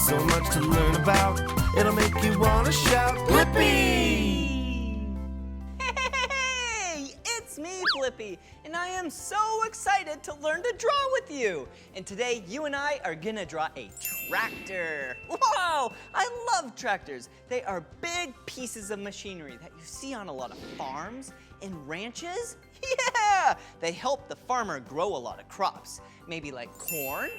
So much to learn about, it'll make you want to shout, Blippi! Hey, it's me, Blippi, and I am so excited to learn to draw with you. And today, you and I are gonna draw a tractor. Whoa, I love tractors. They are big pieces of machinery that you see on a lot of farms and ranches. Yeah, they help the farmer grow a lot of crops, maybe like corn,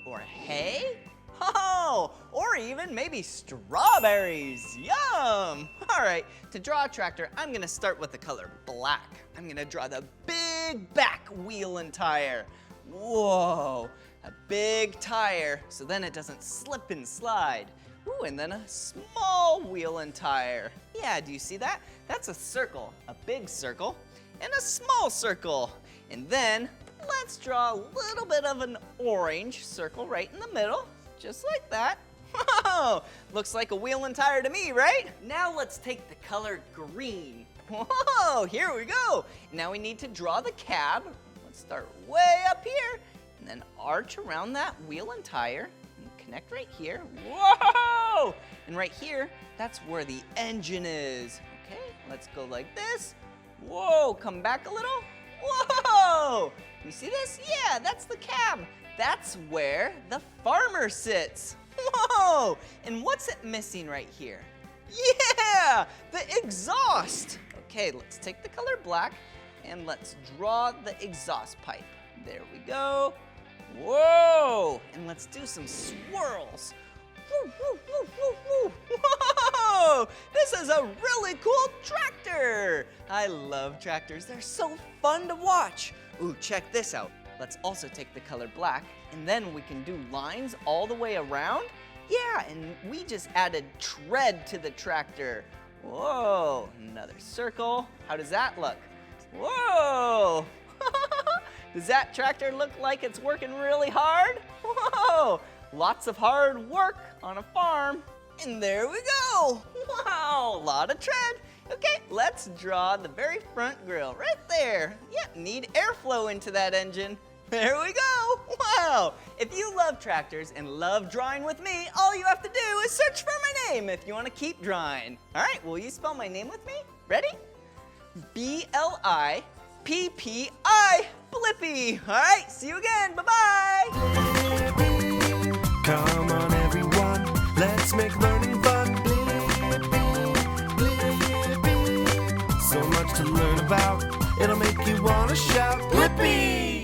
or hay. Oh, or even maybe strawberries. Yum! All right, to draw a tractor, I'm gonna start with the color black. I'm gonna draw the big back wheel and tire. Whoa, a big tire, so then it doesn't slip and slide. Ooh, and then a small wheel and tire. Yeah, do you see that? That's a circle, a big circle, and a small circle. And then let's draw a little bit of an orange circle right in the middle. Just like that. Whoa, looks like a wheel and tire to me, right? Now let's take the color green. Whoa, here we go. Now we need to draw the cab. Let's start way up here and then arch around that wheel and tire and connect right here. Whoa! And right here, that's where the engine is. Okay, let's go like this. Whoa, come back a little. Whoa! You see this? Yeah, that's the cab. That's where the farmer sits. Whoa! And what's it missing right here? Yeah, the exhaust. Okay, let's take the color black and let's draw the exhaust pipe. There we go. Whoa! And let's do some swirls. Woo, woo, woo, woo, woo. Whoa! This is a really cool tractor. I love tractors. They're so fun to watch. Ooh, check this out. Let's also take the color black, and then we can do lines all the way around. Yeah, and we just added tread to the tractor. Whoa, another circle. How does that look? Whoa! Does that tractor look like it's working really hard? Whoa! Lots of hard work on a farm. And there we go. Wow, a lot of tread. Okay, let's draw the very front grille right there. Yep, need airflow into that engine. There we go. Wow. If you love tractors and love drawing with me, all you have to do is search for my name if you want to keep drawing. All right, will you spell my name with me? Ready? B-L-I-P-P-I, Blippi. All right, see you again. Bye-bye. Blippi, come on everyone, let's make learning fun. Blippi, so much to learn about, it'll make you want to shout, Blippi!